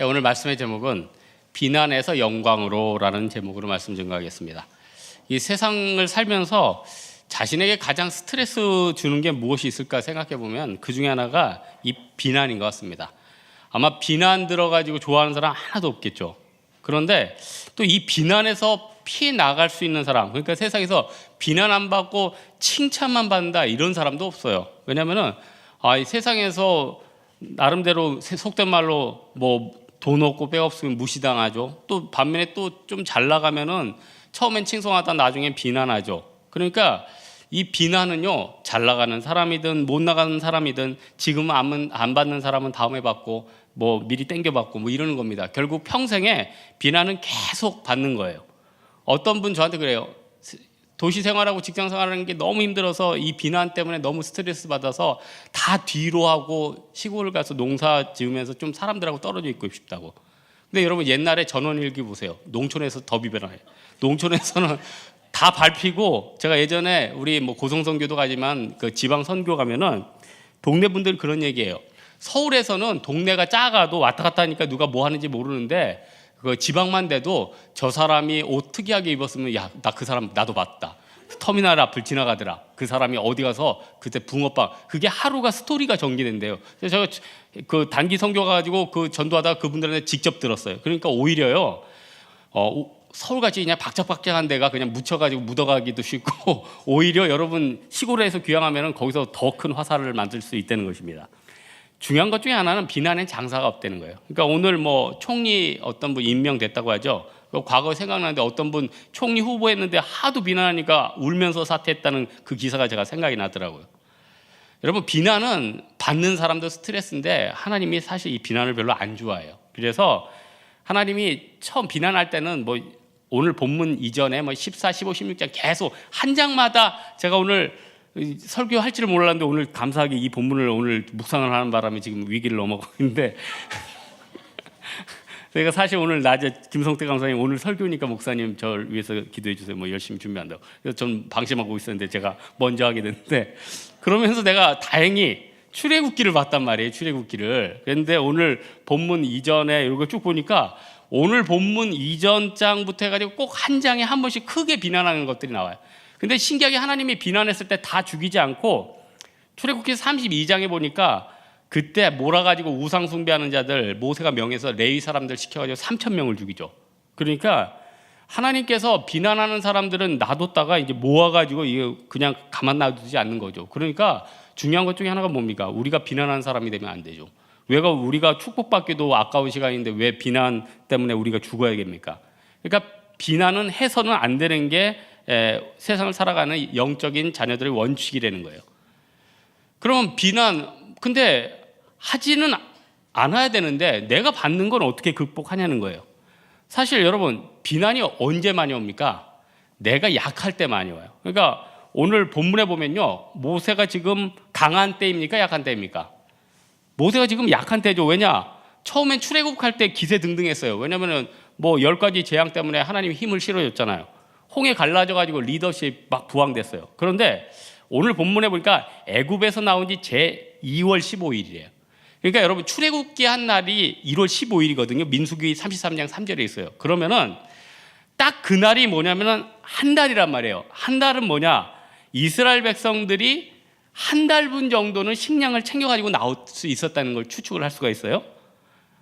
오늘 말씀의 제목은 비난에서 영광으로라는 제목으로 말씀 증거하겠습니다. 이 세상을 살면서 자신에게 가장 스트레스 주는 게 무엇이 있을까 생각해 보면 그 중에 하나가 이 비난인 것 같습니다. 아마 비난 들어가지고 좋아하는 사람 하나도 없겠죠. 그런데 또 이 비난에서 피해 나갈 수 있는 사람, 그러니까 세상에서 비난 안 받고 칭찬만 받는다 이런 사람도 없어요. 왜냐하면은 이 세상에서 나름대로 속된 말로 뭐 돈 없고 뼈 없으면 무시당하죠. 또 반면에 또 좀 잘 나가면은 처음엔 칭송하다 나중엔 비난하죠. 그러니까 이 비난은요, 잘 나가는 사람이든 못 나가는 사람이든 지금 안 받는 사람은 다음에 받고 뭐 미리 땡겨받고 뭐 이러는 겁니다. 결국 평생에 비난은 계속 받는 거예요. 어떤 분 저한테 그래요. 도시 생활하고 직장 생활하는 게 너무 힘들어서 이 비난 때문에 너무 스트레스 받아서 다 뒤로 하고 시골을 가서 농사 지으면서 좀 사람들하고 떨어져 있고 싶다고. 근데 여러분 옛날에 전원일기 보세요. 농촌에서 더 비변해요. 농촌에서는 다 밟히고, 제가 예전에 우리 뭐 고성선교도 가지만 그 지방 선교 가면은 동네 분들 그런 얘기예요. 서울에서는 동네가 작아도 왔다 갔다 하니까 누가 뭐 하는지 모르는데 그 지방만 돼도 저 사람이 옷 특이하게 입었으면 야, 나 그 사람 나도 봤다. 터미널 앞을 지나가더라. 그 사람이 어디 가서 그때 붕어빵, 그게 하루가 스토리가 전개된대요. 그래서 제가 그 단기 선교 가가지고 그 전도하다가 그분들한테 직접 들었어요. 그러니까 오히려요, 서울같이 그냥 박짝박짝한 데가 그냥 묻혀가지고 묻어가기도 쉽고 오히려 여러분 시골에서 귀향하면 거기서 더 큰 화살을 만들 수 있다는 것입니다. 중요한 것 중에 하나는 비난엔 장사가 없다는 거예요. 그러니까 오늘 뭐 총리 어떤 분 임명됐다고 하죠. 과거 생각나는데 어떤 분 총리 후보했는데 하도 비난하니까 울면서 사퇴했다는 그 기사가 제가 생각이 나더라고요. 여러분, 비난은 받는 사람도 스트레스인데 하나님이 사실 이 비난을 별로 안 좋아해요. 그래서 하나님이 처음 비난할 때는 뭐 오늘 본문 이전에 뭐 14, 15, 16장 계속 한 장마다, 제가 오늘 설교할 줄을 몰랐는데 오늘 감사하게 이 본문을 오늘 묵상을 하는 바람에 지금 위기를 넘어가고 있는데 제가 사실 오늘 낮에 김성태 강사님 오늘 설교니까 목사님 저를 위해서 기도해 주세요. 뭐 열심히 준비한다고. 그래서 전 방심하고 있었는데 제가 먼저 하게 됐는데, 그러면서 내가 다행히 출애굽기를 봤단 말이에요. 출애굽기를. 그런데 오늘 본문 이전에 이거 쭉 보니까 오늘 본문 이전 장부터 해가지고 꼭 한 장에 한 번씩 크게 비난하는 것들이 나와요. 근데 신기하게 하나님이 비난했을 때 다 죽이지 않고 출애굽기 32장에 보니까 그때 몰아가지고 우상 숭배하는 자들 모세가 명해서 레위 사람들 시켜가지고 3,000명을 죽이죠. 그러니까 하나님께서 비난하는 사람들은 놔뒀다가 이제 모아가지고 이거 그냥 가만 놔두지 않는 거죠. 그러니까 중요한 것 중에 하나가 뭡니까? 우리가 비난하는 사람이 되면 안 되죠. 우리가 축복받기도 아까운 시간인데 왜 비난 때문에 우리가 죽어야겠습니까? 그러니까 비난은 해서는 안 되는 게 세상을 살아가는 영적인 자녀들의 원칙이라는 거예요. 그러면 비난, 근데 하지는 않아야 되는데 내가 받는 건 어떻게 극복하냐는 거예요. 사실 여러분, 비난이 언제 많이 옵니까? 내가 약할 때 많이 와요. 그러니까 오늘 본문에 보면요, 모세가 지금 강한 때입니까? 약한 때입니까? 모세가 지금 약한 때죠. 왜냐? 처음엔 출애굽할 때 기세등등했어요. 왜냐면은 뭐 10가지 재앙 때문에 하나님이 힘을 실어줬잖아요. 홍해 갈라져가지고 리더십 막 부황됐어요. 그런데 오늘 본문에 보니까 애굽에서 나온 지 제 2월 15일이래요. 그러니까 여러분, 출애굽기 한 날이 1월 15일이거든요. 민수기 33장 3절에 있어요. 그러면은 딱 그날이 뭐냐면은 한 달이란 말이에요. 한 달은 뭐냐? 이스라엘 백성들이 한 달분 정도는 식량을 챙겨가지고 나올 수 있었다는 걸 추측을 할 수가 있어요.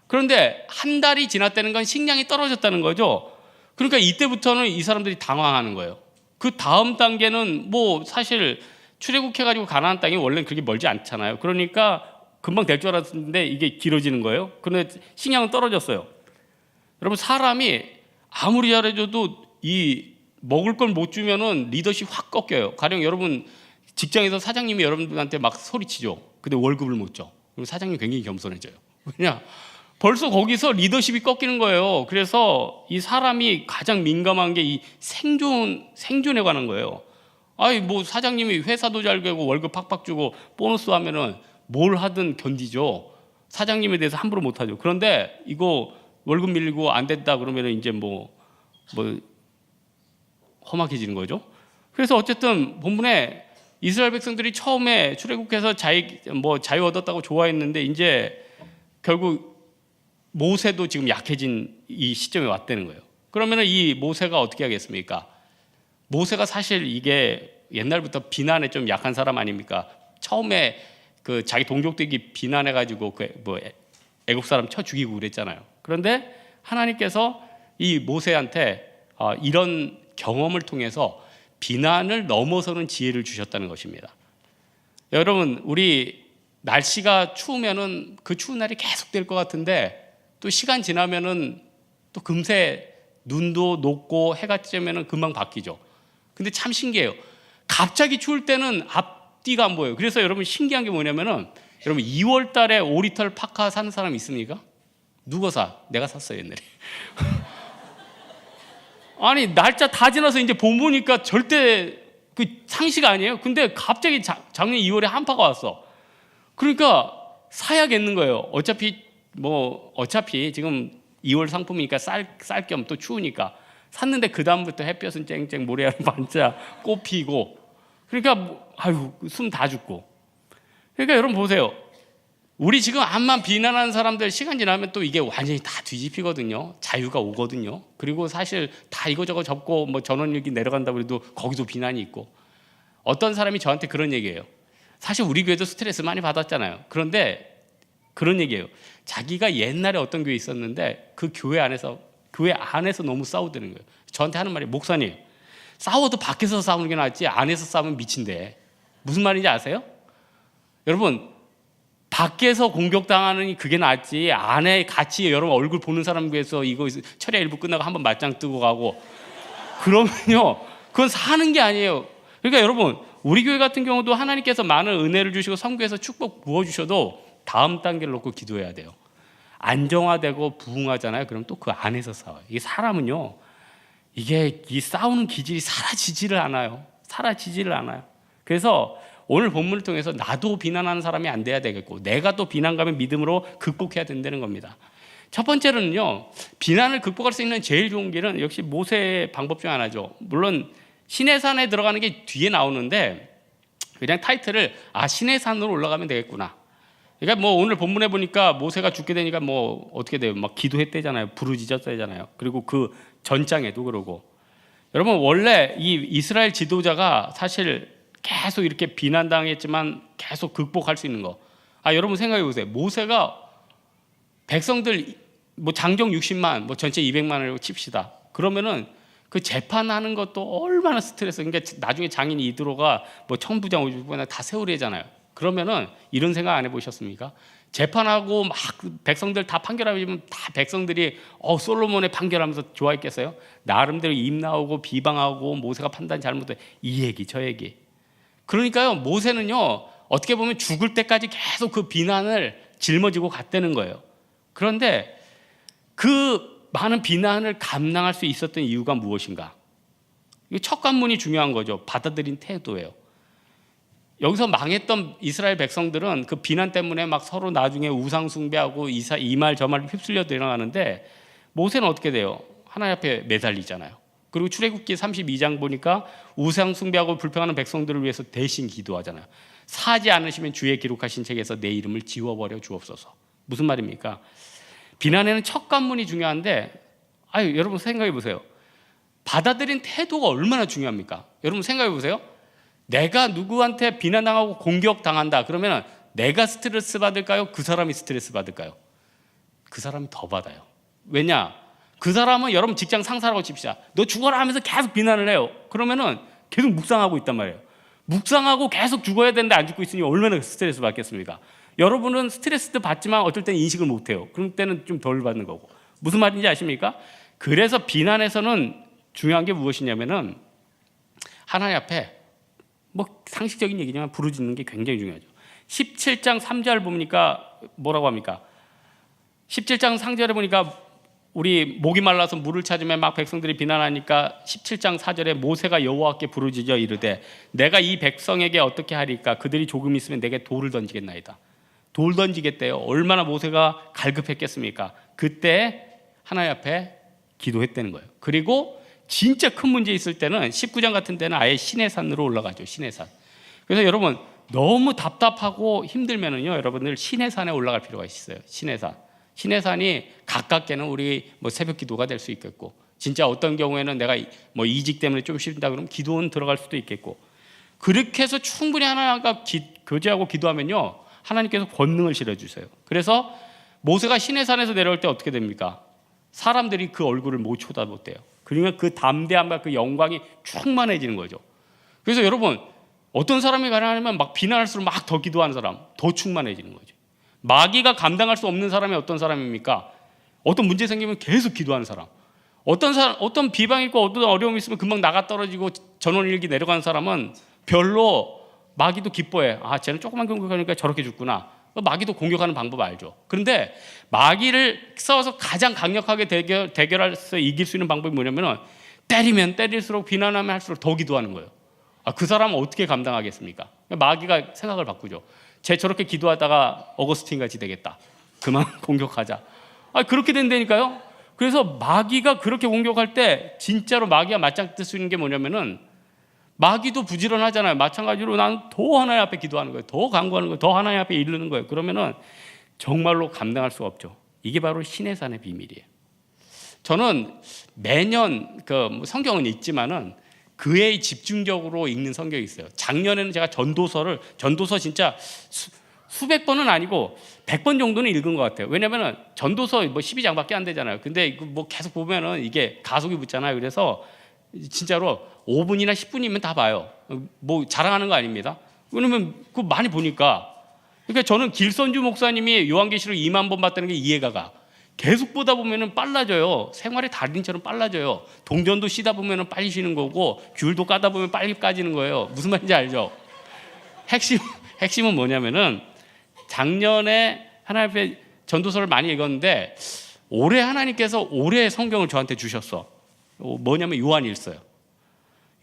그런데 한 달이 지났다는 건 식량이 떨어졌다는 거죠. 그러니까 이때부터는 이 사람들이 당황하는 거예요. 그 다음 단계는 뭐 사실 출애굽해가지고 가나안 땅이 원래는 그렇게 멀지 않잖아요. 그러니까 금방 될 줄 알았는데 이게 길어지는 거예요. 그런데 식량은 떨어졌어요. 여러분, 사람이 아무리 잘해줘도 이 먹을 걸 못 주면은 리더십 확 꺾여요. 가령 여러분 직장에서 사장님이 여러분들한테 막 소리치죠. 근데 월급을 못 줘. 그럼 사장님 굉장히 겸손해져요. 왜냐? 벌써 거기서 리더십이 꺾이는 거예요. 그래서 이 사람이 가장 민감한 게 이 생존에 관한 거예요. 뭐 사장님이 회사도 잘 되고 월급 팍팍 주고 보너스 하면은 뭘 하든 견디죠. 사장님에 대해서 함부로 못 하죠. 그런데 이거 월급 밀리고 안 된다 그러면은 이제 뭐 험악해지는 거죠. 그래서 어쨌든 본문에 이스라엘 백성들이 처음에 출애굽해서 자유 얻었다고 좋아했는데 이제 결국 모세도 지금 약해진 이 시점에 왔다는 거예요. 그러면 이 모세가 어떻게 하겠습니까? 모세가 사실 이게 옛날부터 비난에 좀 약한 사람 아닙니까? 처음에 그 자기 동족들이 비난해가지고 애국 사람 쳐 죽이고 그랬잖아요. 그런데 하나님께서 이 모세한테 이런 경험을 통해서 비난을 넘어서는 지혜를 주셨다는 것입니다. 여러분, 우리 날씨가 추우면은 그 추운 날이 계속될 것 같은데 또 시간 지나면은 또 금세 눈도 녹고 해가 찌면은 금방 바뀌죠. 근데 참 신기해요. 갑자기 추울 때는 앞뒤가 안 보여요. 그래서 여러분 신기한 게 뭐냐면은 여러분 2월 달에 5리터 파카 사는 사람 있습니까? 누가 사? 내가 샀어요, 옛날에. 아니, 날짜 다 지나서 이제 봄 보니까 절대 그 상식 아니에요. 근데 갑자기 작년 2월에 한파가 왔어. 그러니까 사야겠는 거예요. 어차피 지금 2월 상품이니까 쌀 겸 또 추우니까 샀는데 그 다음부터 햇볕은 쨍쨍, 모래알은 반짝, 꽃 피고, 그러니까 숨 다 죽고. 그러니까 여러분 보세요. 우리 지금 암만 비난하는 사람들 시간 지나면 또 이게 완전히 다 뒤집히거든요. 자유가 오거든요. 그리고 사실 다 이거저거 접고 전원일기 내려간다고 해도 거기도 비난이 있고. 어떤 사람이 저한테 그런 얘기예요. 사실 우리 교회도 스트레스 많이 받았잖아요. 그런데 그런 얘기예요. 자기가 옛날에 어떤 교회 있었는데 그 교회 안에서 너무 싸우더는 거예요. 저한테 하는 말이, 목사님, 싸워도 밖에서 싸우는 게 낫지 안에서 싸우면 미친대. 무슨 말인지 아세요? 여러분, 밖에서 공격당하는 그게 낫지 안에 같이 여러분 얼굴 보는 사람 위해서 이거 철야 일부 끝나고 한번 맞짱 뜨고 가고 그러면요, 그건 사는 게 아니에요. 그러니까 여러분, 우리 교회 같은 경우도 하나님께서 많은 은혜를 주시고 선교에서 축복 부어주셔도 다음 단계를 놓고 기도해야 돼요. 안정화되고 부흥하잖아요. 그럼 또 그 안에서 싸워요. 이게 사람은요, 이게 이 싸우는 기질이 사라지지를 않아요. 그래서 오늘 본문을 통해서 나도 비난하는 사람이 안 돼야 되겠고, 내가 또 비난감의 믿음으로 극복해야 된다는 겁니다. 첫 번째로는요, 비난을 극복할 수 있는 제일 좋은 길은 역시 모세의 방법 중 하나죠. 물론 시내산에 들어가는 게 뒤에 나오는데 그냥 타이틀을 시내산으로 올라가면 되겠구나. 그러니까 오늘 본문에 보니까 모세가 죽게 되니까 어떻게 돼요? 막 기도했대잖아요. 부르짖었대잖아요. 그리고 그 전장에도 그러고. 여러분, 원래 이 이스라엘 지도자가 사실 계속 이렇게 비난당했지만 계속 극복할 수 있는 거. 여러분 생각해 보세요. 모세가 백성들 장정 60만, 전체 200만을 칩시다. 그러면은 그 재판하는 것도 얼마나 스트레스. 그러니까 나중에 장인 이드로가 천부장, 오주부장 다 세월이잖아요. 그러면은 이런 생각 안 해보셨습니까? 재판하고 막 백성들 다 판결하면 다 백성들이 솔로몬의 판결하면서 좋아했겠어요? 나름대로 입 나오고 비방하고 모세가 판단 잘못해 이 얘기 저 얘기. 그러니까요, 모세는요, 어떻게 보면 죽을 때까지 계속 그 비난을 짊어지고 갔다는 거예요. 그런데 그 많은 비난을 감당할 수 있었던 이유가 무엇인가? 이거 첫 관문이 중요한 거죠. 받아들인 태도예요. 여기서 망했던 이스라엘 백성들은 그 비난 때문에 막 서로 나중에 우상 숭배하고 이 말 저 말 휩쓸려 들어가는데, 모세는 어떻게 돼요? 하나님 앞에 매달리잖아요. 그리고 출애굽기 32장 보니까 우상 숭배하고 불평하는 백성들을 위해서 대신 기도하잖아요. 사지 않으시면 주의 기록하신 책에서 내 이름을 지워버려 주옵소서. 무슨 말입니까? 비난에는 첫 관문이 중요한데, 여러분 생각해 보세요. 받아들인 태도가 얼마나 중요합니까? 여러분 생각해 보세요. 내가 누구한테 비난당하고 공격당한다 그러면 내가 스트레스 받을까요? 그 사람이 스트레스 받을까요? 그 사람이 더 받아요. 왜냐? 그 사람은 여러분 직장 상사라고 칩시다. 너 죽어라 하면서 계속 비난을 해요. 그러면은 계속 묵상하고 있단 말이에요. 묵상하고 계속 죽어야 되는데 안 죽고 있으니 얼마나 스트레스 받겠습니까? 여러분은 스트레스도 받지만 어떨 때는 인식을 못해요. 그럴 때는 좀 덜 받는 거고. 무슨 말인지 아십니까? 그래서 비난에서는 중요한 게 무엇이냐면은 하나님 앞에 상식적인 얘기지만 부르짖는 게 굉장히 중요하죠. 17장 3절 보니까 뭐라고 합니까? 17장 3절에 보니까 우리 목이 말라서 물을 찾으면 막 백성들이 비난하니까 17장 4절에 모세가 여호와께 부르짖어 이르되 내가 이 백성에게 어떻게 하리까? 그들이 조금 있으면 내게 돌을 던지겠나이다. 돌 던지겠대요. 얼마나 모세가 갈급했겠습니까? 그때 하나님 앞에 기도했다는 거예요. 그리고 진짜 큰 문제 있을 때는 19장 같은 데는 아예 시내산으로 올라가죠. 시내산. 그래서 여러분 너무 답답하고 힘들면은요, 여러분들 시내산에 올라갈 필요가 있어요. 시내산이 가깝게는 우리 뭐 새벽 기도가 될 수 있겠고, 진짜 어떤 경우에는 내가 뭐 이직 때문에 좀 싫다 그러면 기도원 들어갈 수도 있겠고, 그렇게 해서 충분히 하나님과 교제하고 기도하면요, 하나님께서 권능을 실어주세요. 그래서 모세가 시내산에서 내려올 때 어떻게 됩니까? 사람들이 그 얼굴을 못 쳐다보대요. 그러니까 그 담대함과 그 영광이 충만해지는 거죠. 그래서 여러분, 어떤 사람이 가능하면 막 비난할수록 막 더 기도하는 사람, 더 충만해지는 거죠. 마귀가 감당할 수 없는 사람이 어떤 사람입니까? 어떤 문제 생기면 계속 기도하는 사람. 어떤 비방이 있고 어떤 어려움이 있으면 금방 나가 떨어지고 전원일기 내려가는 사람은 별로 마귀도 기뻐해. 아, 쟤는 조금만 공격하니까 저렇게 죽구나. 마귀도 공격하는 방법 알죠. 그런데 마귀를 싸워서 가장 강력하게 대결해서 이길 수 있는 방법이 뭐냐면, 때리면 때릴수록, 비난하면 할수록 더 기도하는 거예요. 아, 그 사람은 어떻게 감당하겠습니까? 마귀가 생각을 바꾸죠. 쟤 저렇게 기도하다가 어거스틴 같이 되겠다. 그만 공격하자. 아, 그렇게 된다니까요. 그래서 마귀가 그렇게 공격할 때 진짜로 마귀가 맞짱 뜰 수 있는 게 뭐냐면은, 마귀도 부지런하잖아요. 마찬가지로 나는 더 하나님 앞에 기도하는 거예요. 더 간구하는 거예요. 더 하나님 앞에 이르는 거예요. 그러면은 정말로 감당할 수가 없죠. 이게 바로 시내산의 비밀이에요. 저는 매년 성경은 있지만은 그에 집중적으로 읽는 성경이 있어요. 작년에는 제가 전도서 진짜 수백 번은 아니고 100번 정도는 읽은 것 같아요. 왜냐면은 전도서 뭐 12장밖에 안 되잖아요. 근데 뭐 계속 보면은 이게 가속이 붙잖아요. 그래서 진짜로 5분이나 10분이면 다 봐요. 뭐 자랑하는 거 아닙니다. 왜냐면 그 많이 보니까. 그러니까 저는 길선주 목사님이 요한계시록 2만 번 봤다는 게 이해가 가. 계속 보다 보면은 빨라져요. 생활의 달인처럼 빨라져요. 동전도 씌다 보면은 빨리 쉬는 거고, 귤도 까다 보면 빨리 까지는 거예요. 무슨 말인지 알죠? 핵심은 뭐냐면은, 작년에 하나님 앞에 전도서를 많이 읽었는데 올해 하나님께서 올해 성경을 저한테 주셨어. 뭐냐면 요한일서요.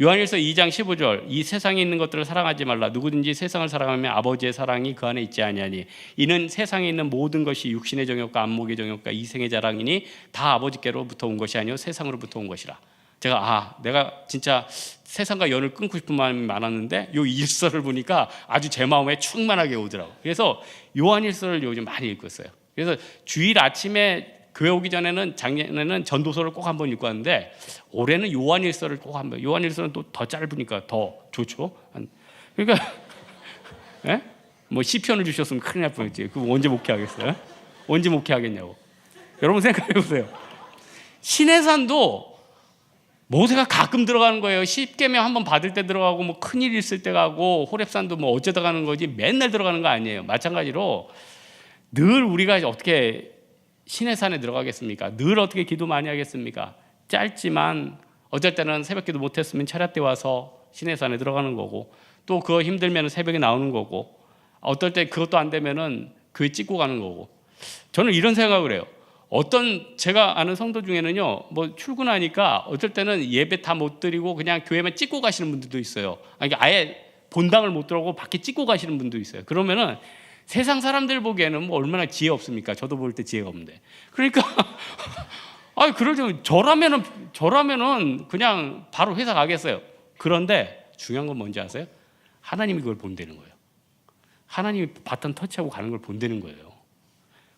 요한일서 2장 15절, 이 세상에 있는 것들을 사랑하지 말라. 누구든지 세상을 사랑하면 아버지의 사랑이 그 안에 있지 아니하니, 이는 세상에 있는 모든 것이 육신의 정욕과 안목의 정욕과 이생의 자랑이니 다 아버지께로부터 온 것이 아니요 세상으로부터 온 것이라. 내가 진짜 세상과 연을 끊고 싶은 마음이 많았는데 요 일서를 보니까 아주 제 마음에 충만하게 오더라고요. 그래서 요한일서를 요즘 많이 읽고 있어요. 그래서 주일 아침에 교회 오기 전에는, 작년에는 전도서를 꼭 한번 읽고 왔는데 올해는 요한일서를 꼭 한번. 요한일서는 또 더 짧으니까 더 좋죠. 그러니까 예? 뭐 시편을 주셨으면 큰일 날 뻔했지. 그럼 언제 목회하겠어요? 언제 목회하겠냐고. 여러분 생각해 보세요. 시내산도 모세가 가끔 들어가는 거예요. 십계명 한번 받을 때 들어가고, 뭐 큰일 있을 때 가고, 호렙산도 뭐 어쩌다 가는 거지 맨날 들어가는 거 아니에요. 마찬가지로 늘 우리가 어떻게 시내산에 들어가겠습니까? 늘 어떻게 기도 많이 하겠습니까? 짧지만 어쩔 때는 새벽 기도 못했으면 철야 때 와서 시내산에 들어가는 거고, 또 그거 힘들면 새벽에 나오는 거고, 어떨 때 그것도 안 되면은 교회 찍고 가는 거고. 저는 이런 생각을 해요. 제가 아는 성도 중에는요, 뭐 출근하니까 어쩔 때는 예배 다 못 드리고 그냥 교회만 찍고 가시는 분들도 있어요. 아예 본당을 못 들어가고 밖에 찍고 가시는 분도 있어요. 그러면은 세상 사람들 보기에는 뭐 얼마나 지혜 없습니까? 저도 볼 때 지혜가 없는데. 그러니까 그러죠. 저라면은 그냥 바로 회사 가겠어요. 그런데 중요한 건 뭔지 아세요? 하나님이 그걸 본다는 거예요. 하나님이 바탕 터치하고 가는 걸 본다는 거예요.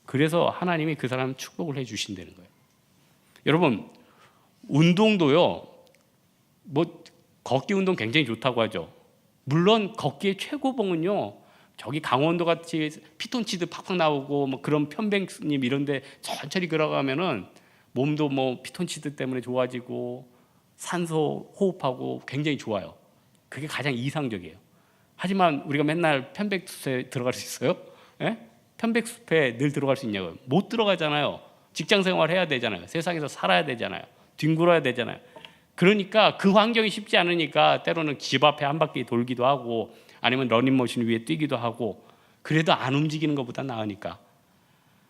그래서 하나님이 그 사람 축복을 해 주신다는 거예요. 여러분, 운동도요, 뭐 걷기 운동 굉장히 좋다고 하죠. 물론 걷기의 최고봉은요, 저기 강원도 같이 피톤치드 팍팍 나오고 뭐 그런 편백님 이런데 천천히 걸어가면은 몸도 뭐 피톤치드 때문에 좋아지고 산소 호흡하고 굉장히 좋아요. 그게 가장 이상적이에요. 하지만 우리가 맨날 편백숲에 들어갈 수 있어요? 예? 편백숲에 늘 들어갈 수 있냐고요? 못 들어가잖아요. 직장 생활 해야 되잖아요. 세상에서 살아야 되잖아요. 뒹굴어야 되잖아요. 그러니까 그 환경이 쉽지 않으니까 때로는 집 앞에 한 바퀴 돌기도 하고, 아니면 러닝머신 위에 뛰기도 하고, 그래도 안 움직이는 것보다 나으니까.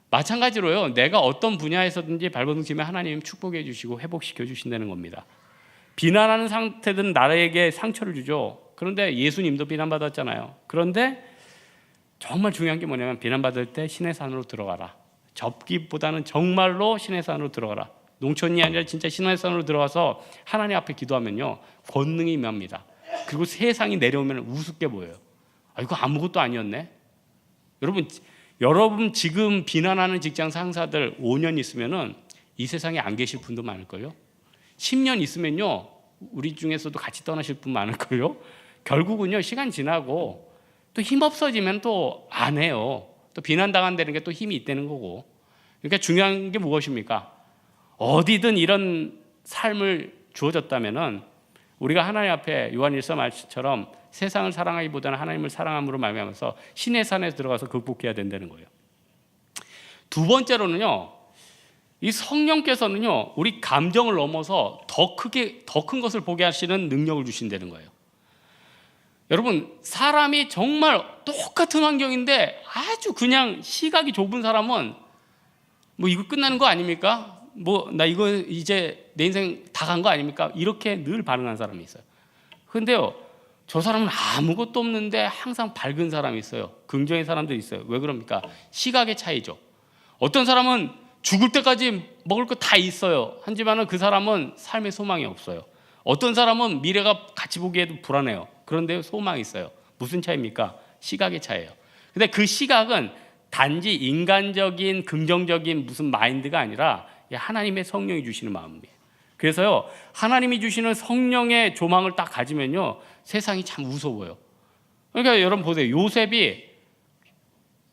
마찬가지로요, 내가 어떤 분야에서든지 발버둥 치면 하나님 축복해 주시고 회복시켜 주신다는 겁니다. 비난하는 상태들은 나에게 상처를 주죠. 그런데 예수님도 비난받았잖아요. 그런데 정말 중요한 게 뭐냐면, 비난받을 때 시내산으로 들어가라. 접기보다는 정말로 시내산으로 들어가라. 농촌이 아니라 진짜 시내산으로 들어가서 하나님 앞에 기도하면요, 권능이 임합니다. 그리고 세상이 내려오면 우습게 보여요. 이거 아무것도 아니었네. 여러분, 여러분 지금 비난하는 직장 상사들 5년 있으면은 이 세상에 안 계실 분도 많을걸요. 10년 있으면요 우리 중에서도 같이 떠나실 분 많을걸요. 결국은요 시간 지나고 또 힘없어지면 또 안 해요. 또 비난당한다는 게 또 힘이 있다는 거고. 그러니까 중요한 게 무엇입니까? 어디든 이런 삶을 주어졌다면은 우리가 하나님 앞에 요한일서 말씀처럼 세상을 사랑하기보다는 하나님을 사랑함으로 말미암아서 신의 산에 들어가서 극복해야 된다는 거예요. 두 번째로는요, 이 성령께서는요 우리 감정을 넘어서 더 큰 것을 보게 하시는 능력을 주신다는 거예요. 여러분, 사람이 정말 똑같은 환경인데 아주 그냥 시각이 좁은 사람은 뭐 이거 끝나는 거 아닙니까? 뭐 나 이거 이제 내 인생 다 간 거 아닙니까? 이렇게 늘 반응하는 사람이 있어요. 근데요, 저 사람은 아무것도 없는데 항상 밝은 사람이 있어요. 긍정의 사람들이 있어요. 왜 그럽니까? 시각의 차이죠. 어떤 사람은 죽을 때까지 먹을 거 다 있어요. 하지만은 그 사람은 삶의 소망이 없어요. 어떤 사람은 미래가 같이 보기에도 불안해요. 그런데 소망이 있어요. 무슨 차이입니까? 시각의 차이예요. 근데 그 시각은 단지 인간적인 긍정적인 무슨 마인드가 아니라 하나님의 성령이 주시는 마음이에요. 그래서요, 하나님이 주시는 성령의 조망을 딱 가지면요, 세상이 참 무서워요. 그러니까 여러분 보세요. 요셉이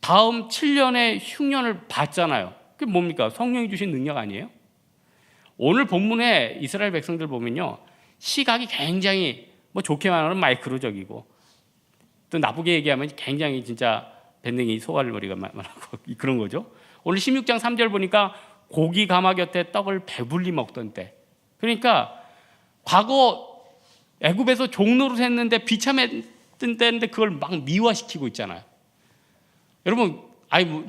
다음 7년의 흉년을 봤잖아요. 그게 뭡니까? 성령이 주신 능력 아니에요? 오늘 본문에 이스라엘 백성들 보면요, 시각이 굉장히 뭐 좋게 말하면 마이크로적이고 또 나쁘게 얘기하면 굉장히 진짜 밴댕이 소갈머리가 많고 그런 거죠. 오늘 16장 3절 보니까 고기 가마 곁에 떡을 배불리 먹던 때. 그러니까 과거 애굽에서 종노릇 했는데 비참했던 때인데 그걸 막 미화시키고 있잖아요. 여러분,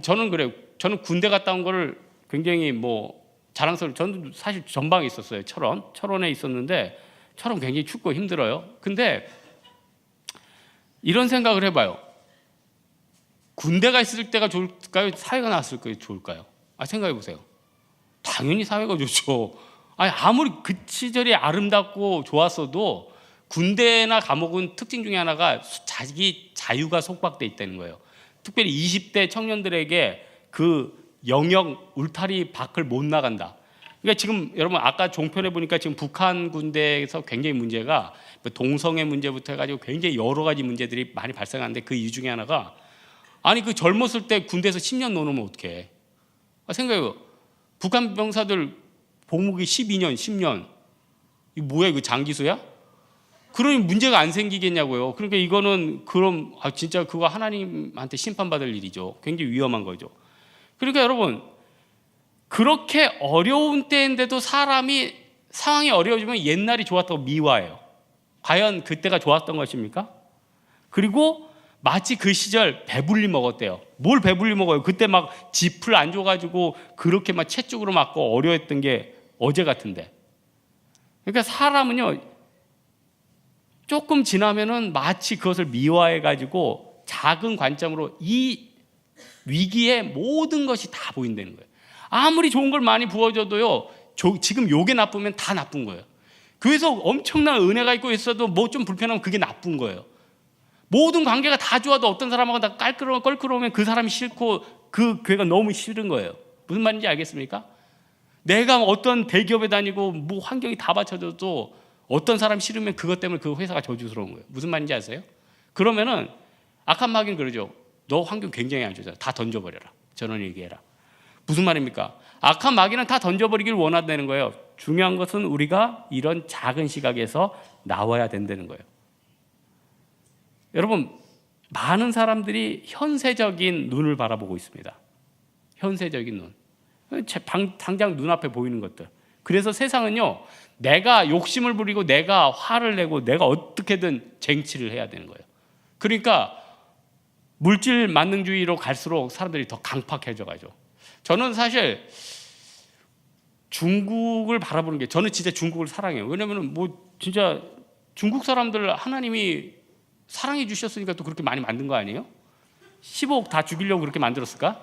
저는 그래요. 저는 군대 갔다 온 거를 굉장히 뭐 자랑스러워. 저는 사실 전방에 있었어요. 철원에 있었는데 철원 굉장히 춥고 힘들어요. 근데 이런 생각을 해봐요. 군대가 있을 때가 좋을까요? 사회가 나왔을 때 좋을까요? 생각해 보세요. 당연히 사회가 좋죠. 아무리 그 시절이 아름답고 좋았어도 군대나 감옥은 특징 중에 하나가 자기 자유가 속박돼 있다는 거예요. 특별히 20대 청년들에게 그 영역 울타리 밖을 못 나간다. 그러니까 지금 여러분 아까 종편에 보니까 지금 북한 군대에서 굉장히 문제가 동성애 문제부터 해가지고 굉장히 여러 가지 문제들이 많이 발생하는데 그 이유 중에 하나가 그 젊었을 때 군대에서 10년 노놓으면 어떡해. 생각해요. 북한 병사들 복무기 12년, 10년. 이거 뭐야, 이거 장기수야? 그러니 문제가 안 생기겠냐고요. 그러니까 이거는 그럼 진짜 그거 하나님한테 심판받을 일이죠. 굉장히 위험한 거죠. 그러니까 여러분, 그렇게 어려운 때인데도 상황이 어려워지면 옛날이 좋았다고 미화해요. 과연 그때가 좋았던 것입니까? 그리고 마치 그 시절 배불리 먹었대요. 뭘 배불리 먹어요? 그때 막 짚을 안 줘가지고 그렇게 막 채 쪽으로 맞고 어려웠던 게 어제 같은데. 그러니까 사람은요, 조금 지나면은 마치 그것을 미화해가지고 작은 관점으로 이 위기에 모든 것이 다 보인다는 거예요. 아무리 좋은 걸 많이 부어줘도요, 지금 요게 나쁘면 다 나쁜 거예요. 그래서 엄청난 은혜가 있고 있어도 뭐 좀 불편하면 그게 나쁜 거예요. 모든 관계가 다 좋아도 어떤 사람하고 다 껄끄러우면 그 사람이 싫고 그 교회가 너무 싫은 거예요. 무슨 말인지 알겠습니까? 내가 어떤 대기업에 다니고 뭐 환경이 다 받쳐줘도 어떤 사람이 싫으면 그것 때문에 그 회사가 저주스러운 거예요. 무슨 말인지 아세요? 그러면은 악한 마귀는 그러죠. 너 환경 굉장히 안 좋잖아. 다 던져버려라. 전원 얘기해라. 무슨 말입니까? 악한 마귀는 다 던져버리길 원한다는 거예요. 중요한 것은 우리가 이런 작은 시각에서 나와야 된다는 거예요. 여러분, 많은 사람들이 현세적인 눈을 바라보고 있습니다. 현세적인 눈. 당장 눈앞에 보이는 것들. 그래서 세상은요, 내가 욕심을 부리고 내가 화를 내고 내가 어떻게든 쟁취를 해야 되는 거예요. 그러니까 물질 만능주의로 갈수록 사람들이 더 강팍해져 가죠. 저는 사실 중국을 바라보는 게, 저는 진짜 중국을 사랑해요. 왜냐면 뭐 진짜 중국 사람들 하나님이 사랑해 주셨으니까 또 그렇게 많이 만든 거 아니에요? 15억 다 죽이려고 그렇게 만들었을까?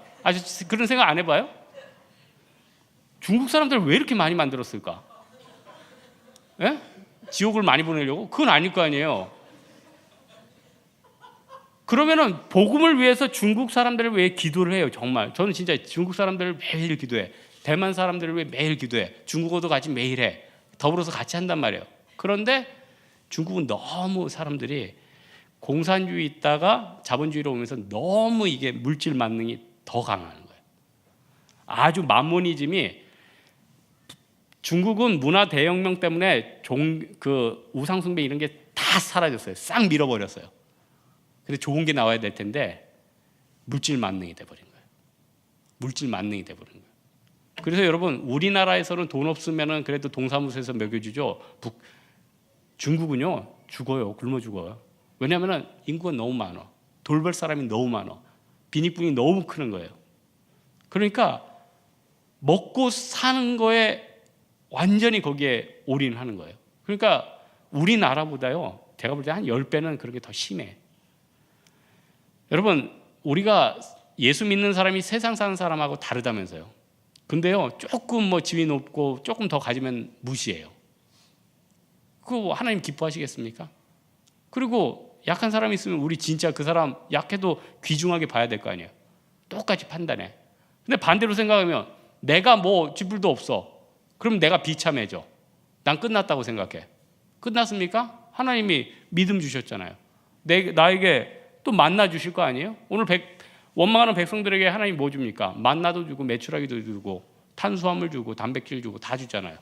그런 생각 안 해봐요? 중국 사람들 왜 이렇게 많이 만들었을까? 예? 지옥을 많이 보내려고? 그건 아닐 거 아니에요. 그러면은 복음을 위해서 중국 사람들을 왜 기도를 해요? 정말 저는 진짜 중국 사람들을 매일 기도해. 대만 사람들을 왜 매일 기도해. 중국어도 같이 매일 해. 더불어서 같이 한단 말이에요. 그런데 중국은 너무 사람들이 공산주의 있다가 자본주의로 오면서 너무 이게 물질 만능이 더 강한 거예요. 아주 만모니즘이, 중국은 문화 대혁명 때문에 우상 숭배 이런 게 다 사라졌어요. 싹 밀어버렸어요. 그래서 좋은 게 나와야 될 텐데 물질 만능이 돼버린 거예요. 물질 만능이 돼버린 거예요. 그래서 여러분, 우리나라에서는 돈 없으면은 그래도 동사무소에서 먹여주죠. 중국은요 죽어요. 굶어 죽어요. 왜냐하면은 인구가 너무 많아. 돌볼 사람이 너무 많아. 빈익분이 너무 크는 거예요. 그러니까 먹고 사는 거에 완전히 거기에 올인하는 거예요. 그러니까 우리나라보다요, 제가 볼 때 한 10배는 그런 게 더 심해. 여러분, 우리가 예수 믿는 사람이 세상 사는 사람하고 다르다면서요. 근데요, 조금 뭐 지위 높고 조금 더 가지면 무시해요. 그거 하나님 기뻐하시겠습니까? 그리고 약한 사람이 있으면 우리 진짜 그 사람 약해도 귀중하게 봐야 될 거 아니에요. 똑같이 판단해. 근데 반대로 생각하면 내가 뭐 지불도 없어. 그럼 내가 비참해져. 난 끝났다고 생각해. 끝났습니까? 하나님이 믿음 주셨잖아요. 나에게 또 만나 주실 거 아니에요? 오늘 원망하는 백성들에게 하나님 뭐 줍니까? 만나도 주고 메추라기도 주고 탄수화물 주고 단백질 주고 다 주잖아요.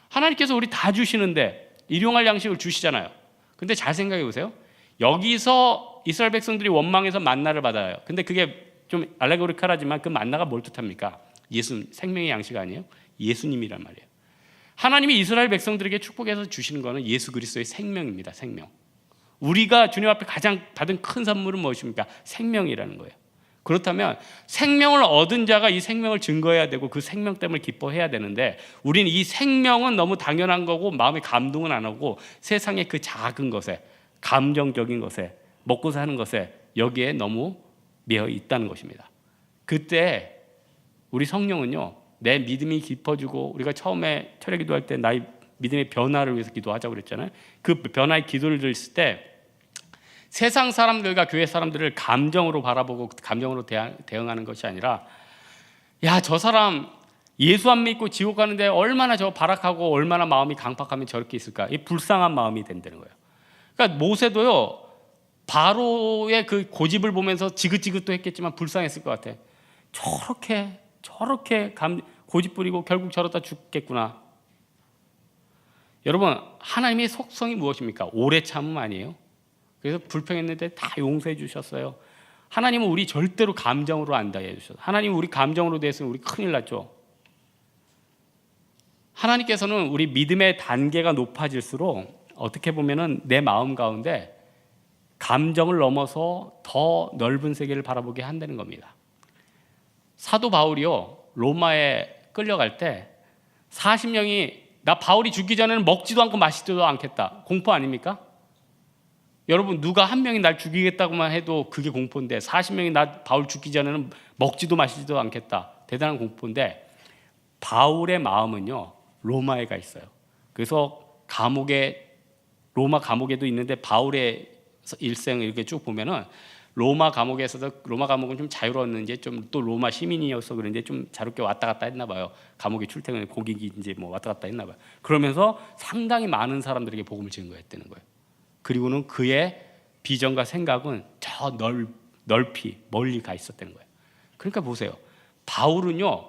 하나님께서 우리 다 주시는데 일용할 양식을 주시잖아요. 근데 잘 생각해 보세요. 여기서 이스라엘 백성들이 원망해서 만나를 받아요. 근데 그게 좀 알레고리컬하지만 그 만나가 뭘 뜻합니까? 생명의 양식 아니에요? 예수님이란 말이에요. 하나님이 이스라엘 백성들에게 축복해서 주시는 거는 예수 그리스도의 생명입니다. 생명. 우리가 주님 앞에 가장 받은 큰 선물은 무엇입니까? 생명이라는 거예요. 그렇다면 생명을 얻은 자가 이 생명을 증거해야 되고 그 생명 때문에 기뻐해야 되는데, 우리는 이 생명은 너무 당연한 거고 마음에 감동은 안 하고 세상의 그 작은 것에, 감정적인 것에, 먹고 사는 것에 여기에 너무 매여 있다는 것입니다. 그때 우리 성령은요, 내 믿음이 깊어지고, 우리가 처음에 철회 기도할 때 나의 믿음의 변화를 위해서 기도하자고 그랬잖아요. 그 변화의 기도를 드렸을 때 세상 사람들과 교회 사람들을 감정으로 바라보고 감정으로 대응하는 것이 아니라, 야, 저 사람 예수 안 믿고 지옥 가는데 얼마나 저 발악하고 얼마나 마음이 강팍하면 저렇게 있을까? 이 불쌍한 마음이 된다는 거예요. 그러니까 모세도요, 바로의 그 고집을 보면서 지긋지긋도 했겠지만 불쌍했을 것 같아. 저렇게 고집 부리고 결국 저러다 죽겠구나. 여러분, 하나님의 속성이 무엇입니까? 오래 참음 아니에요? 그래서 불평했는데 다 용서해 주셨어요. 하나님은 우리 절대로 감정으로 안 대해 주셨어요. 하나님은 우리 감정으로 대해서는 우리 큰일 났죠. 하나님께서는 우리 믿음의 단계가 높아질수록 어떻게 보면은 내 마음 가운데 감정을 넘어서 더 넓은 세계를 바라보게 한다는 겁니다. 사도 바울이요, 로마에 끌려갈 때 40명이 나 바울이 죽기 전에는 먹지도 않고 마시지도 않겠다. 공포 아닙니까? 여러분, 누가 한 명이 날 죽이겠다고만 해도 그게 공포인데 40명이 나 바울 죽기 전에는 먹지도 마시지도 않겠다. 대단한 공포인데 바울의 마음은요, 로마에 가 있어요. 그래서 로마 감옥에도 있는데 바울의 일생을 이렇게 쭉 보면은 로마 감옥에서도, 로마 감옥은 좀 자유로웠는지 좀 또 로마 시민이어서 그런지 좀 자유롭게 왔다 갔다 했나 봐요. 감옥에 출퇴근 고객인지 뭐 왔다 갔다 했나 봐요. 그러면서 상당히 많은 사람들에게 복음을 증거했다는 거예요. 그리고는 그의 비전과 생각은 저 넓이 멀리 가 있었다는 거예요. 그러니까 보세요. 바울은요,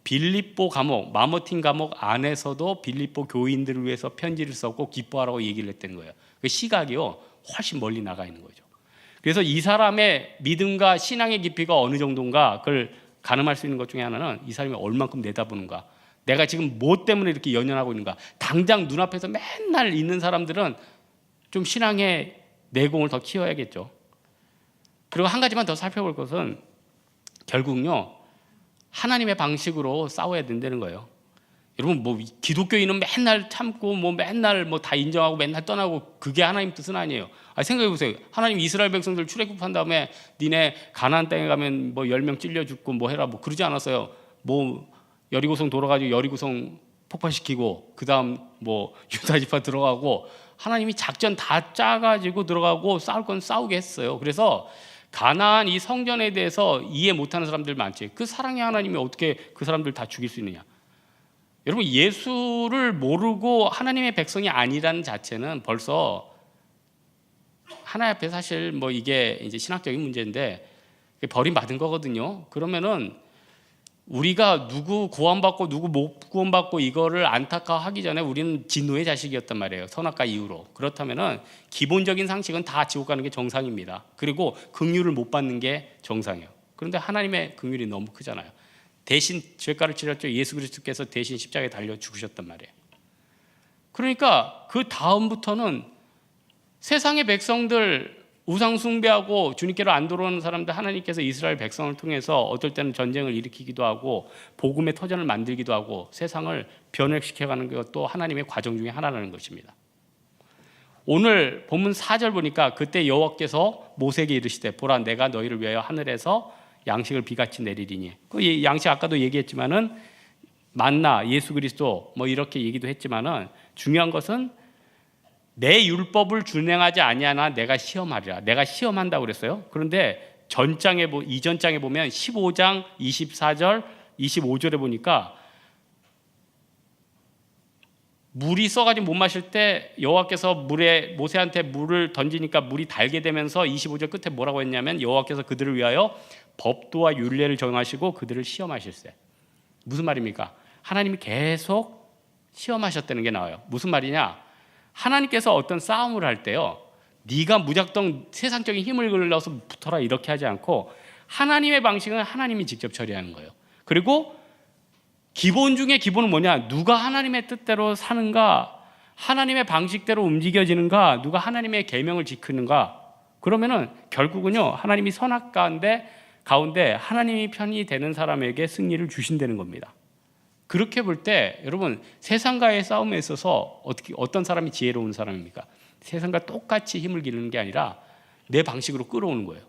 빌립보 감옥, 마머틴 감옥 안에서도 빌립보 교인들을 위해서 편지를 썼고 기뻐하라고 얘기를 했다는 거예요. 그 시각이요, 훨씬 멀리 나가 있는 거죠. 그래서 이 사람의 믿음과 신앙의 깊이가 어느 정도인가 그걸 가늠할 수 있는 것 중에 하나는 이 사람이 얼만큼 내다보는가, 내가 지금 뭐 때문에 이렇게 연연하고 있는가. 당장 눈앞에서 맨날 있는 사람들은 좀 신앙의 내공을 더 키워야겠죠. 그리고 한 가지만 더 살펴볼 것은 결국요, 하나님의 방식으로 싸워야 된다는 거예요. 여러분, 뭐 기독교인은 맨날 참고 뭐 맨날 뭐 다 인정하고 맨날 떠나고 그게 하나님 뜻은 아니에요. 생각해 보세요. 하나님 이스라엘 백성들 출애굽한 다음에 니네 가나안 땅에 가면 뭐 10명 찔려 죽고 뭐 해라 뭐 그러지 않았어요. 뭐 여리고성 돌아가지고 여리고성 폭파시키고 그다음 뭐 유다 지파 들어가고 하나님이 작전 다 짜가지고 들어가고 싸울 건 싸우게 했어요. 그래서 가나안 이 성전에 대해서 이해 못하는 사람들 많지. 그 사랑의 하나님이 어떻게 그 사람들 다 죽일 수 있느냐. 여러분, 예수를 모르고 하나님의 백성이 아니라는 자체는 벌써 하나님 앞에 사실 뭐 이게 이제 신학적인 문제인데 버림받은 거거든요. 그러면은 우리가 누구 구원받고 누구 못 구원받고 이거를 안타까워하기 전에 우리는 진노의 자식이었단 말이에요. 선악과 이후로. 그렇다면은 기본적인 상식은 다 지옥 가는 게 정상입니다. 그리고 긍휼을 못 받는 게 정상이에요. 그런데 하나님의 긍휼이 너무 크잖아요. 대신 죄가를 치렀죠. 예수 그리스도께서 대신 십자가에 달려 죽으셨단 말이에요. 그러니까 그 다음부터는 세상의 백성들 우상 숭배하고 주님께로 안 돌아오는 사람들, 하나님께서 이스라엘 백성을 통해서 어떨 때는 전쟁을 일으키기도 하고 복음의 터전을 만들기도 하고 세상을 변혁시켜가는 것도 하나님의 과정 중에 하나라는 것입니다. 오늘 본문 4절 보니까 그때 여호와께서 모세에게 이르시되 보라 내가 너희를 위하여 하늘에서 양식을 비같이 내리리니, 그 양식 아까도 얘기했지만은 만나, 예수 그리스도 뭐 이렇게 얘기도 했지만은 중요한 것은 내 율법을 준행하지 아니하나 내가 시험하리라. 내가 시험한다고 그랬어요. 그런데 이전 장에 보면 15장 24절 25절에 보니까 물이 써가지고 못 마실 때 여호와께서 물에 모세한테 물을 던지니까 물이 달게 되면서 25절 끝에 뭐라고 했냐면 여호와께서 그들을 위하여 법도와 율례를 정하시고 그들을 시험하실세. 무슨 말입니까? 하나님이 계속 시험하셨다는 게 나와요. 무슨 말이냐? 하나님께서 어떤 싸움을 할 때요, 네가 무작정 세상적인 힘을 길러서 붙어라 이렇게 하지 않고 하나님의 방식은 하나님이 직접 처리하는 거예요. 그리고 기본 중에 기본은 뭐냐? 누가 하나님의 뜻대로 사는가? 하나님의 방식대로 움직여지는가? 누가 하나님의 계명을 지키는가? 그러면은 결국은요, 하나님이 선악가인데 가운데 하나님이 편이 되는 사람에게 승리를 주신다는 겁니다. 그렇게 볼 때 여러분, 세상과의 싸움에 있어서 어떤 사람이 지혜로운 사람입니까? 세상과 똑같이 힘을 기르는 게 아니라 내 방식으로 끌어오는 거예요.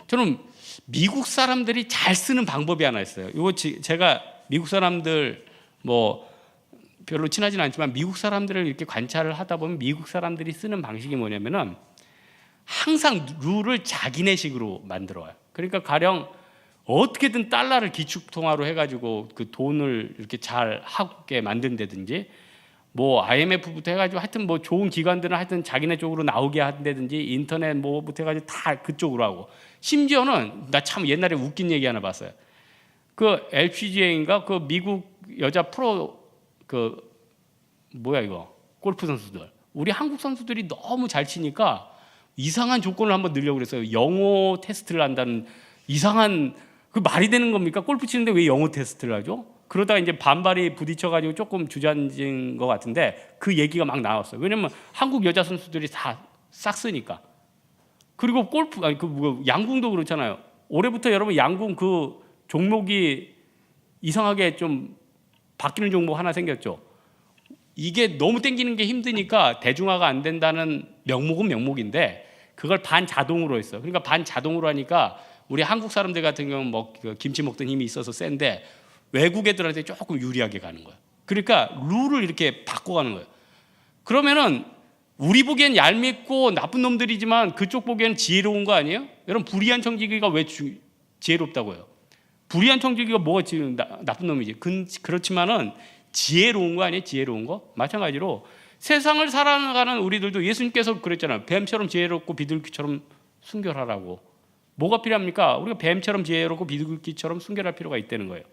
저는 미국 사람들이 잘 쓰는 방법이 하나 있어요. 이거 제가 미국 사람들 뭐 별로 친하지는 않지만 미국 사람들을 이렇게 관찰을 하다 보면 미국 사람들이 쓰는 방식이 뭐냐면은 항상 룰을 자기네식으로 만들어요. 그러니까 가령 어떻게든 달러를 기축통화로 해가지고 그 돈을 이렇게 잘 하게 만든다든지, 뭐 IMF부터 해가지고 하여튼 뭐 좋은 기관들은 하여튼 자기네 쪽으로 나오게 한다든지, 인터넷 뭐부터 해가지고 다 그쪽으로 하고, 심지어는 나 참 옛날에 웃긴 얘기 하나 봤어요. 그 LPGA인가 그 미국 여자 프로 그 뭐야 이거 골프 선수들, 우리 한국 선수들이 너무 잘 치니까 이상한 조건을 한번 넣으려고 그랬어요. 영어 테스트를 한다는 이상한, 그 말이 되는 겁니까? 골프 치는데 왜 영어 테스트를 하죠? 그러다가 이제 반발이 부딪혀가지고 조금 주저앉은 것 같은데 그 얘기가 막 나왔어요. 왜냐면 한국 여자 선수들이 다 싹 쓰니까. 그리고 양궁도 그렇잖아요. 올해부터 여러분 양궁 그 종목이 이상하게 좀 바뀌는 종목 하나 생겼죠. 이게 너무 땡기는 게 힘드니까 대중화가 안 된다는 명목은 명목인데 그걸 반자동으로 했어요. 그러니까 반자동으로 하니까 우리 한국 사람들 같은 경우는 뭐 김치 먹던 힘이 있어서 센데 외국 애들한테 조금 유리하게 가는 거예요. 그러니까 룰을 이렇게 바꿔가는 거예요. 그러면은 우리 보기엔 얄밉고 나쁜 놈들이지만 그쪽 보기엔 지혜로운 거 아니에요? 여러분, 불의한 청지기가 왜 지혜롭다고요? 불의한 청지기가 뭐가 지금 나쁜 놈이지? 그렇지만은 지혜로운 거 아니에요? 지혜로운 거? 마찬가지로 세상을 살아가는 우리들도 예수님께서 그랬잖아요. 뱀처럼 지혜롭고 비둘기처럼 순결하라고. 뭐가 필요합니까? 우리가 뱀처럼 지혜롭고 비둘기처럼 순결할 필요가 있다는 거예요.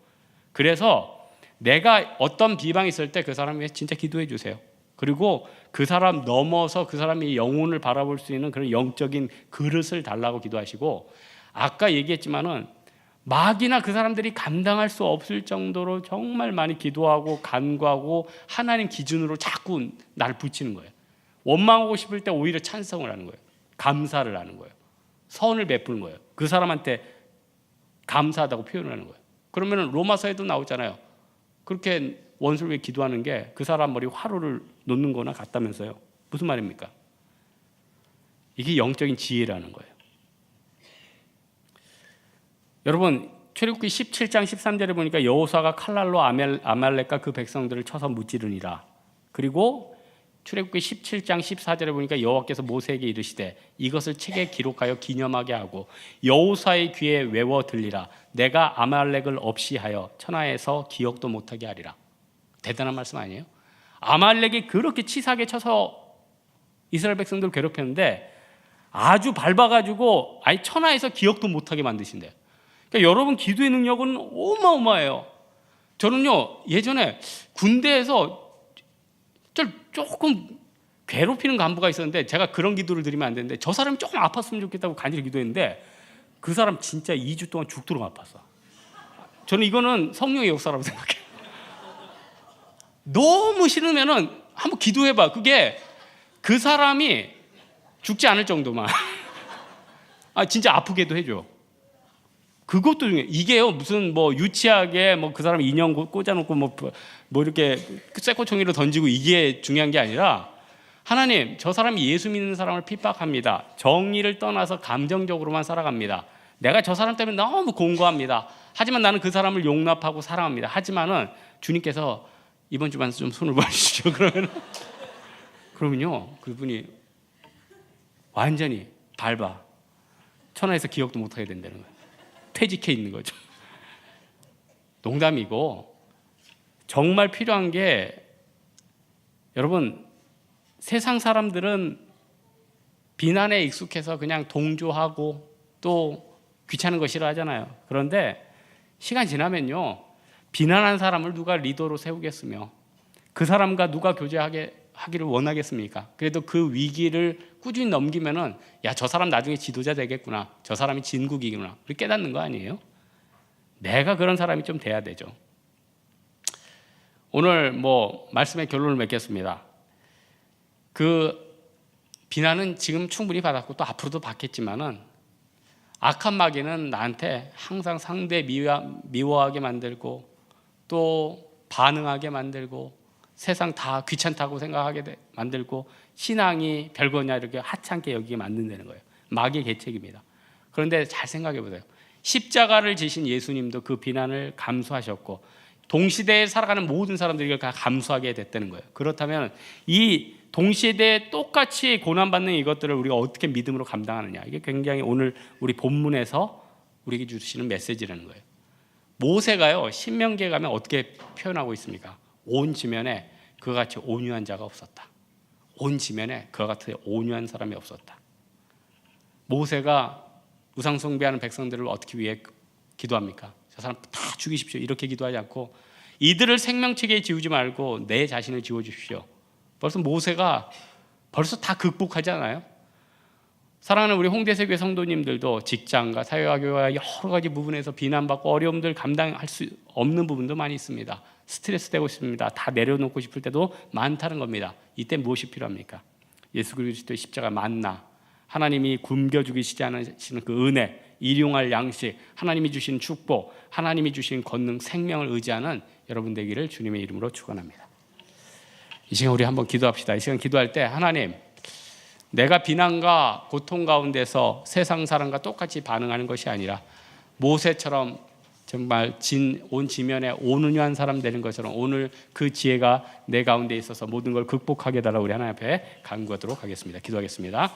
그래서 내가 어떤 비방이 있을 때 그 사람에게 진짜 기도해 주세요. 그리고 그 사람 넘어서 그 사람이 영혼을 바라볼 수 있는 그런 영적인 그릇을 달라고 기도하시고, 아까 얘기했지만은 막이나 그 사람들이 감당할 수 없을 정도로 정말 많이 기도하고 간구하고 하나님 기준으로 자꾸 나를 붙이는 거예요. 원망하고 싶을 때 오히려 찬성을 하는 거예요. 감사를 하는 거예요. 선을 베푸는 거예요. 그 사람한테 감사하다고 표현을 하는 거예요. 그러면 로마서에도 나오잖아요. 그렇게 원수를 위해 기도하는 게 그 사람 머리 화로를 놓는 거나 같다면서요. 무슨 말입니까? 이게 영적인 지혜라는 거예요. 여러분, 출애굽기 17장 13절에 보니까 여호수아가 칼날로 아말렉과 그 백성들을 쳐서 무찌르니라. 그리고 출애굽기 17장 14절에 보니까 여호와께서 모세에게 이르시되 이것을 책에 기록하여 기념하게 하고 여호수아의 귀에 외워 들리라. 내가 아말렉을 없이 하여 천하에서 기억도 못하게 하리라. 대단한 말씀 아니에요? 아말렉이 그렇게 치사하게 쳐서 이스라엘 백성들을 괴롭혔는데 아주 밟아가지고 아예 천하에서 기억도 못하게 만드신대요. 그러니까 여러분 기도의 능력은 어마어마해요. 저는요 예전에 군대에서 조금 괴롭히는 간부가 있었는데 제가 그런 기도를 드리면 안 되는데 저 사람이 조금 아팠으면 좋겠다고 간절히 기도했는데 그 사람 진짜 2주 동안 죽도록 아팠어. 저는 이거는 성령의 역사라고 생각해요. 너무 싫으면은 한번 기도해봐. 그게 그 사람이 죽지 않을 정도만 진짜 아프게도 해줘. 그것도 중요해. 이게요 무슨 뭐 유치하게 뭐 그 사람 인형 꽂아놓고 뭐 이렇게 쇠꼬총이로 던지고 이게 중요한 게 아니라 하나님 저 사람이 예수 믿는 사람을 핍박합니다. 정의를 떠나서 감정적으로만 살아갑니다. 내가 저 사람 때문에 너무 공고합니다. 하지만 나는 그 사람을 용납하고 사랑합니다. 하지만은 주님께서 이번 주만 좀 손을 봐주시죠. 그러면요 그분이 완전히 밟아 천하에서 기억도 못하게 된다는 거예요. 퇴직해 있는 거죠. 농담이고 정말 필요한 게 여러분 세상 사람들은 비난에 익숙해서 그냥 동조하고 또 귀찮은 거 싫어하잖아요. 그런데 시간 지나면요 비난한 사람을 누가 리더로 세우겠으며 그 사람과 누가 교제하기를 원하겠습니까? 그래도 그 위기를 꾸준히 넘기면은 야, 저 사람 나중에 지도자 되겠구나. 저 사람이 진국이구나. 우리 깨닫는 거 아니에요? 내가 그런 사람이 좀 돼야 되죠. 오늘 뭐 말씀의 결론을 맺겠습니다. 그 비난은 지금 충분히 받았고 또 앞으로도 받겠지만은 악한 마귀는 나한테 항상 상대 미워하게 만들고 또 반응하게 만들고 세상 다 귀찮다고 생각하게 만들고 신앙이 별거냐 이렇게 하찮게 여기게 만든다는 거예요. 마귀의 계책입니다. 그런데 잘 생각해 보세요. 십자가를 지신 예수님도 그 비난을 감수하셨고 동시대에 살아가는 모든 사람들이 다 감수하게 됐다는 거예요. 그렇다면 이 동시대에 똑같이 고난받는 이것들을 우리가 어떻게 믿음으로 감당하느냐, 이게 굉장히 오늘 우리 본문에서 우리에게 주시는 메시지라는 거예요. 모세가요 신명기에 가면 어떻게 표현하고 있습니까? 온 지면에 그와 같이 온유한 자가 없었다. 온 지면에 그와 같이 온유한 사람이 없었다. 모세가 우상 숭배하는 백성들을 어떻게 위해 기도합니까? 저 사람 다 죽이십시오 이렇게 기도하지 않고 이들을 생명책에 지우지 말고 내 자신을 지워주십시오. 모세가 벌써 다 극복하잖아요. 사랑하는 우리 홍대세교회 성도님들도 직장과 사회화교와 여러 가지 부분에서 비난받고 어려움들 감당할 수 없는 부분도 많이 있습니다. 스트레스 되고 있습니다. 다 내려놓고 싶을 때도 많다는 겁니다. 이때 무엇이 필요합니까? 예수 그리스도의 십자가 만나, 하나님이 굶겨 죽이시지 않으시는 그 은혜, 일용할 양식, 하나님이 주신 축복, 하나님이 주신 권능, 생명을 의지하는 여러분 되기를 주님의 이름으로 축원합니다. 이 시간 우리 한번 기도합시다. 이 시간 기도할 때 하나님, 내가 비난과 고통 가운데서 세상 사람과 똑같이 반응하는 것이 아니라 모세처럼 정말 온 지면에 온유한 사람 되는 것처럼 오늘 그 지혜가 내 가운데 있어서 모든 걸 극복하게 달라 우리 하나님 앞에 간구하도록 하겠습니다. 기도하겠습니다.